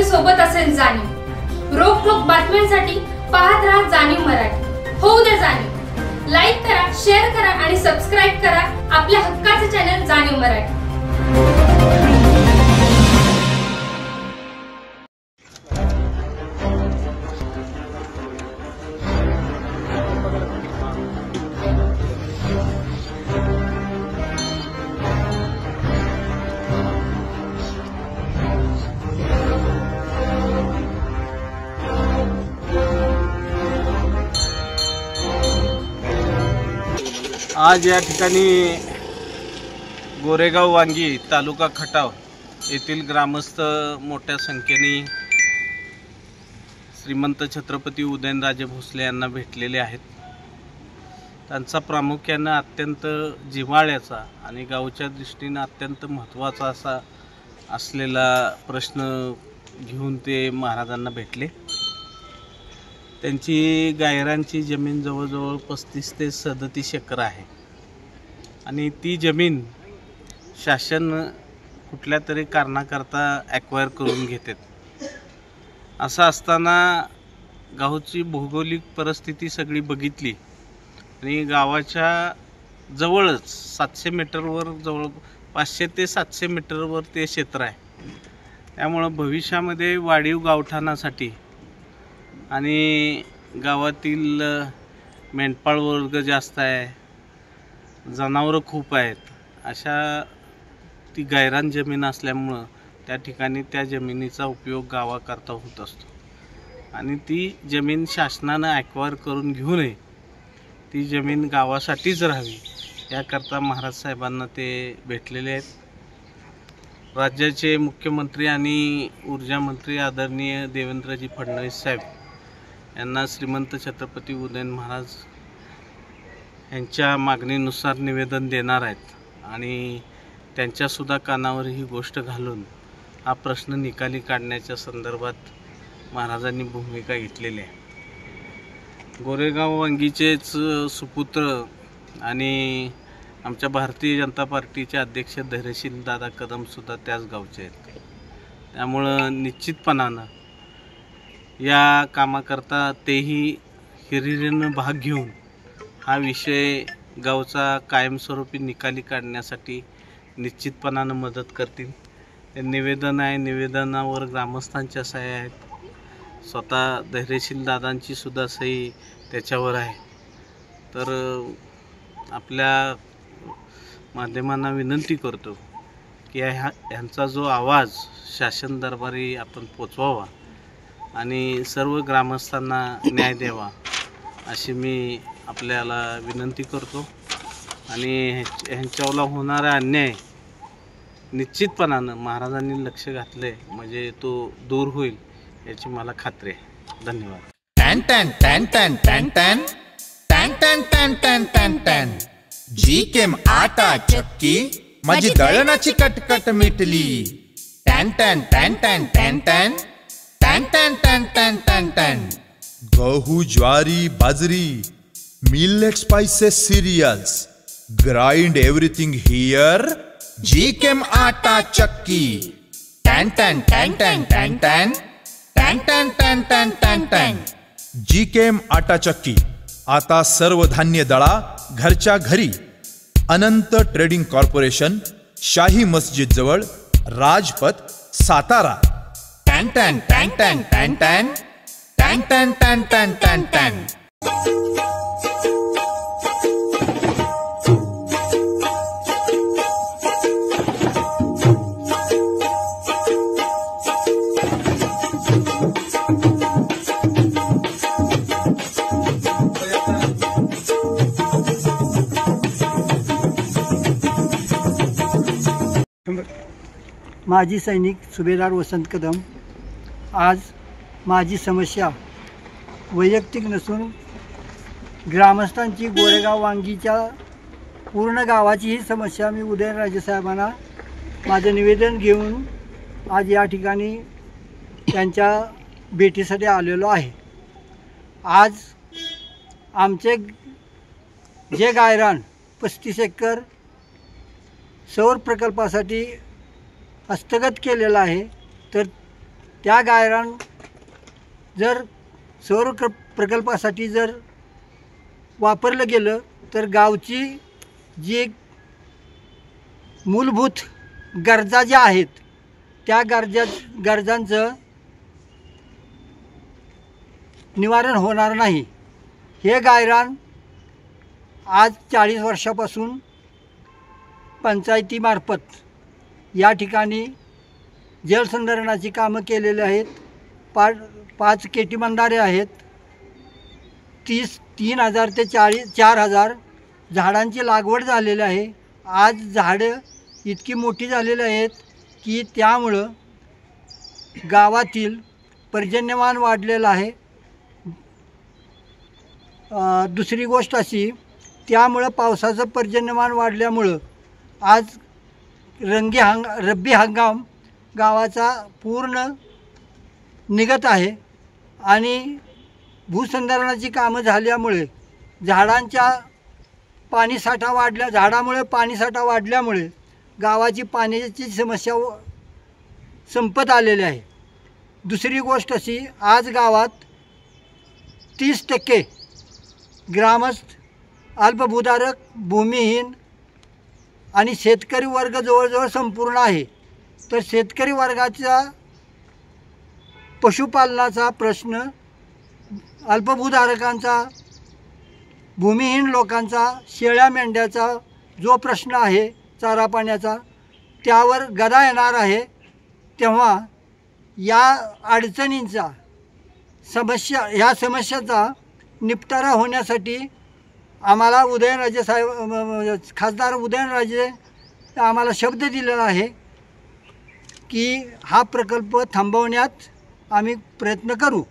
सोबत असेल जाणीव। रोखोक बातम्यांसाठी पाहत राहा जाणीव मराठी। होऊ दे जाणीव। लाईक करा, शेअर करा आणि सबस्क्राइब करा आपल्या हक्काचे चॅनल जाणीव मराठी। आज या ठिकाणी गोरेगाव वांगी तालुका खटाव येथील ग्रामस्थ मोठ्या संख्येने श्रीमंत छत्रपती उदयनराजे भोसले यांना भेटलेले आहेत। त्यांचा प्रामुख्याने अत्यंत जिव्हाळ्याचा आणि गावच्या दृष्टीने अत्यंत महत्त्वाचा असा असलेला प्रश्न घेऊन ते महाराजांना भेटले। त्यांची गायरांची जमीन जवळजवळ 35 ते 37 एकर आहे आणि ती जमीन शासन कुठल्या तरी कारणाकरता ॲक्वायर करून घेते। असं असताना गावची भौगोलिक परिस्थिती सगळी बघितली आणि गावाच्या जवळच 700 मीटरवर जवळ 500 ते 700 मीटरवर ते क्षेत्र आहे। त्यामुळं भविष्यामध्ये वाढीव गावठाणासाठी आणि गावातील मेंढपाळ वर्ग जास्त आहे, जनावरं खूप आहेत, अशा ती गायरान जमीन असल्यामुळं त्या ठिकाणी त्या जमिनीचा उपयोग गावाकरता होत असतो आणि ती जमीन शासनानं ॲक्वायर करून घेऊ नये, ती जमीन गावासाठीच राहावी याकरता महाराज साहेबांना ते भेटलेले आहेत। राज्याचे मुख्यमंत्री आणि ऊर्जा मंत्री आदरणीय देवेंद्रजी फडणवीस साहेब यांना श्रीमंत छत्रपती उदयन महाराज यांच्या मागणीनुसार निवेदन देणार आहेत आणि त्यांच्यासुद्धा कानावर ही गोष्ट घालून हा प्रश्न निकाली काढण्याच्या संदर्भात महाराजांनी भूमिका घेतलेली आहे। गोरेगाव वांगीचेच सुपुत्र आणि आमच्या भारतीय जनता पार्टीचे अध्यक्ष धैर्यशील दादा कदमसुद्धा त्याच गावचे आहेत। त्यामुळं निश्चितपणानं या कामाकरता तेही हिरिरीनं भाग घेऊन हा विषय गावचा कायमस्वरूपी निकाली काढण्यासाठी निश्चितपणानं मदत करतील। ते निवेदन आहे, निवेदनावर ग्रामस्थांच्या सह्या आहेत, स्वतः धैर्यशील दादांची सुद्धा सही त्याच्यावर आहे। तर आपल्या माध्यमांना विनंती करतो की ह्यांचा जो आवाज शासन दरबारी आपण पोचवावा आणि सर्व ग्रामस्थांना न्याय द्यावा अशी मी आपल्याला विनंती करतो आणि ह्यांच्यावर होणारा अन्याय निश्चितपणानं महाराजांनी लक्ष घातले म्हणजे तो दूर होईल याची मला खात्री आहे। धन्यवाद। टॅन टॅन टॅन टॅन टॅन टॅन टॅन टॅन टॅन टॅन टॅन टॅन जी केम आटा चक्की माझी दळणाची कटकट मिटली। टॅन टॅन टॅन टॅन टॅन टॅन टॅन टॅन टॅन टॅन टॅन टॅन गहू ज्वारी बाजरी millet spices cereals grind everything here G Chem आटा चक्की। टॅन टॅन टॅन टॅन टॅन टॅन टॅन टॅन टॅन टॅन टॅन टॅन जी केम आटा चक्की आता सर्व धान्य दळा घरच्या घरी। अनंत ट्रेडिंग कॉर्पोरेशन, शाही मस्जिद जवळ, राजपथ, सातारा। टॅन टॅन टॅन टॅन टॅन टॅन टॅन टॅन टॅन टॅन टॅन टॅन माजी सैनिक सुभेदार वसंत कदम। आज माझी समस्या वैयक्तिक नसून ग्रामस्थांची, गोरेगाव वांगीच्या पूर्ण गावाची ही समस्या मी उदयनराजे साहेबांना माझं निवेदन घेऊन आज या ठिकाणी त्यांच्या भेटीसाठी आलेलो आहे। आज आमचे जे गायरान 35 एकर सौर प्रकल्पासाठी हस्तगत केलेला आहे, तर त्या गायरान जर सौर प्रकल्पासाठी जर वापरलं गेलं तर गावची जी मूलभूत गरजा ज्या आहेत त्या गरजांचं निवारण होणार नाही. हे गायरान आज 40 वर्षापासून पंचायतीमार्फत या ठिकाणी जलसंधारणाची कामं केलेली आहेत. 5 केटी बंधारे आहेत. 3,000 ते 4,000 झाडांची लागवड झालेली आहे. आज झाडं इतकी मोठी झालेली आहेत की त्यामुळं गावातील पर्जन्यमान वाढलेलं आहे. दुसरी गोष्ट अशी, त्यामुळं पावसाचं पर्जन्यमान वाढल्यामुळं आज रब्बी हंगाम गावाचा पूर्ण निघत आहे आणि भूसंधारणाची कामं झाल्यामुळे झाडामुळे पाणीसाठा वाढल्यामुळे गावाची पाण्याची समस्या संपत आलेली आहे. दुसरी गोष्ट अशी, आज गावात 30% ग्रामस्थ अल्पभूधारक, भूमिहीन आणि शेतकरी वर्ग जवळजवळ संपूर्ण आहे. तर शेतकरी वर्गाचा पशुपालनाचा प्रश्न, अल्पभूधारकांचा, भूमिहीन लोकांचा, शेळ्या मेंढ्याचा जो प्रश्न आहे चारा पाण्याचा, त्यावर गदा येणार आहे. तेव्हा या अडचणींचा ह्या समस्याचा निपटारा होण्यासाठी आम्हाला उदयनराजे साहेब, खासदार उदयनराजे आम्हाला शब्द दिलेला आहे की हा प्रकल्प थांबवण्यात आम्ही प्रयत्न करू.